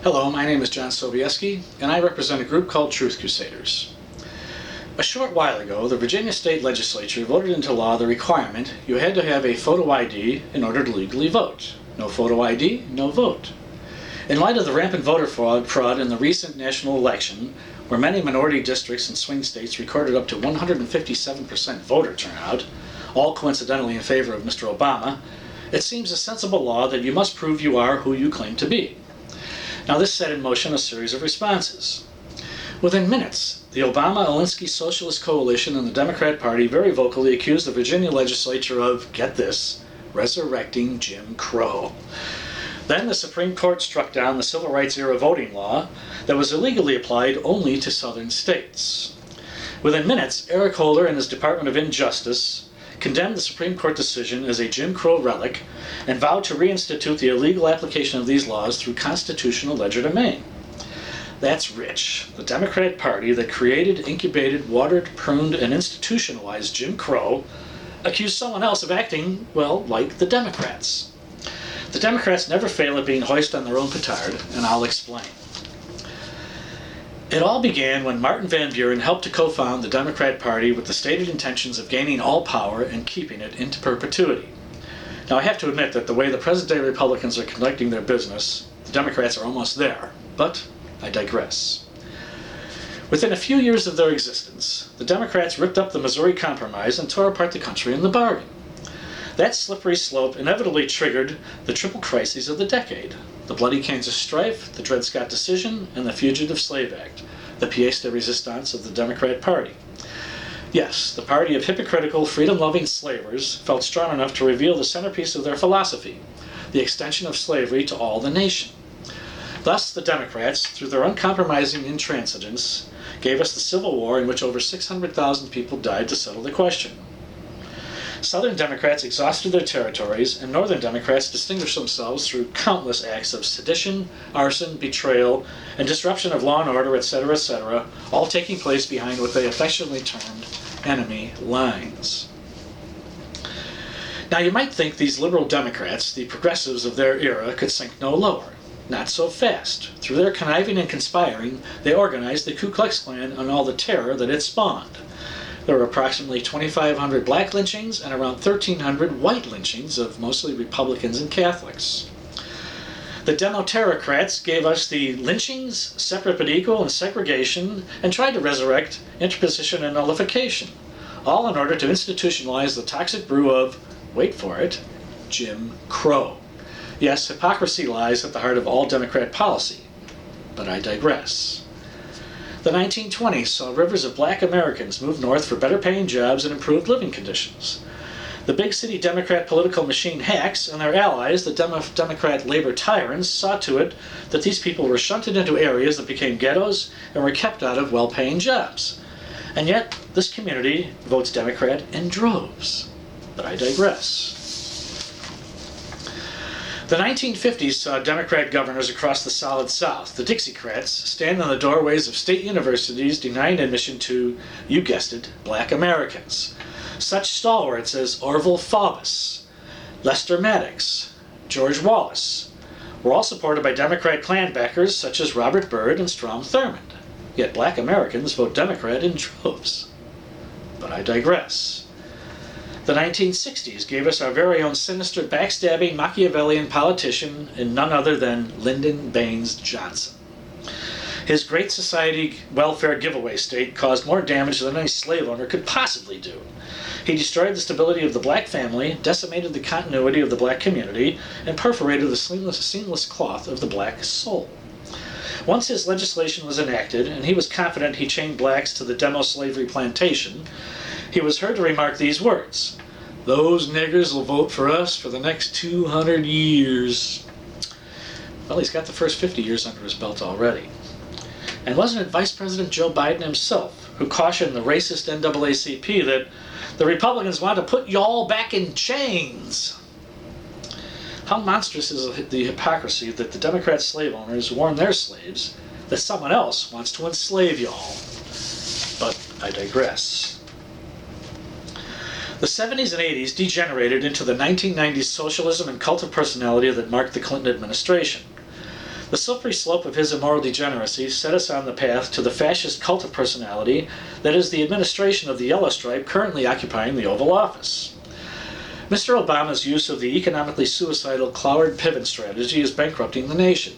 Hello, my name is John Sobieski, and I represent a group called Truth Crusaders. A short while ago, the Virginia State Legislature voted into law the requirement you had to have a photo ID in order to legally vote. No photo ID, no vote. In light of the rampant voter fraud in the recent national election, where many minority districts and swing states recorded up to 157% voter turnout, all coincidentally in favor of Mr. Obama, it seems a sensible law that you must prove you are who you claim to be. Now this set in motion a series of responses. Within minutes, the Obama-Alinsky Socialist Coalition and the Democrat Party very vocally accused the Virginia legislature of, get this, resurrecting Jim Crow. Then the Supreme Court struck down the Civil Rights era voting law that was illegally applied only to southern states. Within minutes, Eric Holder and his Department of Injustice condemned the Supreme Court decision as a Jim Crow relic and vowed to reinstitute the illegal application of these laws through constitutional legerdemain. That's rich. The Democrat Party that created, incubated, watered, pruned, and institutionalized Jim Crow accused someone else of acting, well, like the Democrats. The Democrats never fail at being hoist on their own petard, and I'll explain. It all began when Martin Van Buren helped to co-found the Democrat Party with the stated intentions of gaining all power and keeping it into perpetuity. Now I have to admit that the way the present-day Republicans are conducting their business, the Democrats are almost there, but I digress. Within a few years of their existence, the Democrats ripped up the Missouri Compromise and tore apart the country in the bargain. That slippery slope inevitably triggered the triple crises of the decade: the bloody Kansas strife, the Dred Scott decision, and the Fugitive Slave Act, the pièce de résistance of the Democrat Party. Yes, the party of hypocritical, freedom-loving slavers felt strong enough to reveal the centerpiece of their philosophy, the extension of slavery to all the nation. Thus, the Democrats, through their uncompromising intransigence, gave us the Civil War in which over 600,000 people died to settle the question. Southern Democrats exhausted their territories, and Northern Democrats distinguished themselves through countless acts of sedition, arson, betrayal, and disruption of law and order, etc., all taking place behind what they affectionately termed enemy lines. Now you might think these liberal Democrats, the progressives of their era, could sink no lower. Not so fast. Through their conniving and conspiring, they organized the Ku Klux Klan and all the terror that it spawned. There were approximately 2,500 black lynchings and around 1,300 white lynchings of mostly Republicans and Catholics. The Demo-Terrocrats gave us the lynchings, separate but equal, and segregation, and tried to resurrect interposition and nullification, all in order to institutionalize the toxic brew of, wait for it, Jim Crow. Yes, hypocrisy lies at the heart of all Democrat policy, but I digress. The 1920s saw rivers of black Americans move north for better paying jobs and improved living conditions. The big city Democrat political machine hacks and their allies, the Democrat labor tyrants, saw to it that these people were shunted into areas that became ghettos and were kept out of well-paying jobs. And yet, this community votes Democrat in droves. But I digress. The 1950s saw Democrat governors across the Solid South, the Dixiecrats, stand in the doorways of state universities denying admission to, you guessed it, black Americans. Such stalwarts as Orville Faubus, Lester Maddox, George Wallace were all supported by Democrat Klan backers such as Robert Byrd and Strom Thurmond. Yet black Americans vote Democrat in droves. But I digress. The 1960s gave us our very own sinister, backstabbing, Machiavellian politician in none other than Lyndon Baines Johnson. His Great Society welfare giveaway state caused more damage than any slave owner could possibly do. He destroyed the stability of the black family, decimated the continuity of the black community, and perforated the seamless cloth of the black soul. Once his legislation was enacted, and he was confident he chained blacks to the demo-slavery plantation, he was heard to remark these words: "Those niggers will vote for us for the next 200 years. Well, he's got the first 50 years under his belt already. And wasn't it Vice President Joe Biden himself who cautioned the racist NAACP that the Republicans want to put y'all back in chains? How monstrous is the hypocrisy that the Democrat slave owners warn their slaves that someone else wants to enslave y'all. But I digress. The 70s and 80s degenerated into the 1990s socialism and cult of personality that marked the Clinton administration. The slippery slope of his immoral degeneracy set us on the path to the fascist cult of personality that is the administration of the yellow stripe currently occupying the Oval Office. Mr. Obama's use of the economically suicidal Cloward Piven strategy is bankrupting the nation.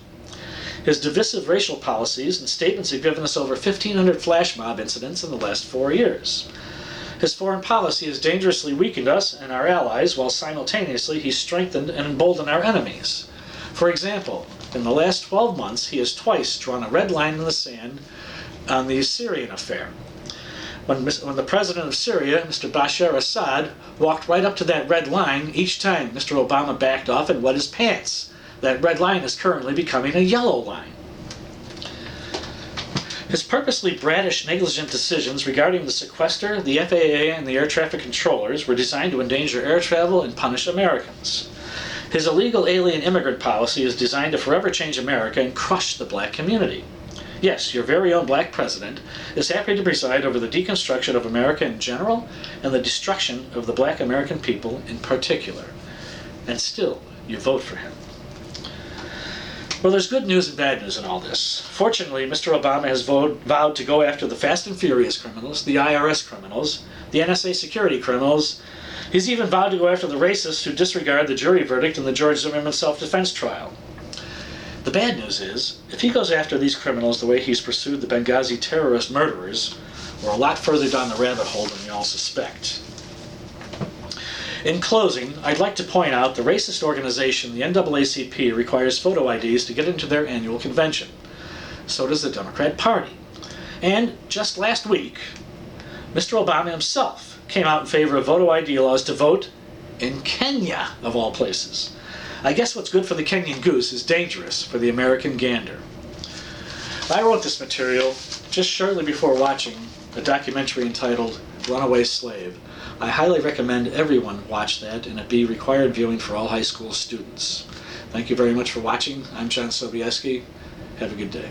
His divisive racial policies and statements have given us over 1,500 flash mob incidents in the last 4 years. His foreign policy has dangerously weakened us and our allies, while simultaneously he's strengthened and emboldened our enemies. For example, in the last 12 months, he has twice drawn a red line in the sand on the Syrian affair. When the president of Syria, Mr. Bashar Assad, walked right up to that red line, each time Mr. Obama backed off and wet his pants. That red line is currently becoming a yellow line. His purposely bratish, negligent decisions regarding the sequester, the FAA, and the air traffic controllers were designed to endanger air travel and punish Americans. His illegal alien immigrant policy is designed to forever change America and crush the black community. Yes, your very own black president is happy to preside over the deconstruction of America in general and the destruction of the black American people in particular. And still, you vote for him. Well, there's good news and bad news in all this. Fortunately, Mr. Obama has vowed to go after the Fast and Furious criminals, the IRS criminals, the NSA security criminals. He's even vowed to go after the racists who disregard the jury verdict in the George Zimmerman self-defense trial. The bad news is, if he goes after these criminals the way he's pursued the Benghazi terrorist murderers, we're a lot further down the rabbit hole than we all suspect. In closing, I'd like to point out the racist organization, the NAACP, requires photo IDs to get into their annual convention. So does the Democrat Party. And just last week, Mr. Obama himself came out in favor of photo ID laws to vote in Kenya, of all places. I guess what's good for the Kenyan goose is dangerous for the American gander. I wrote this material just shortly before watching a documentary entitled Runaway Slave. I highly recommend everyone watch that, and it be required viewing for all high school students. Thank you very much for watching. I'm John Sobieski. Have a good day.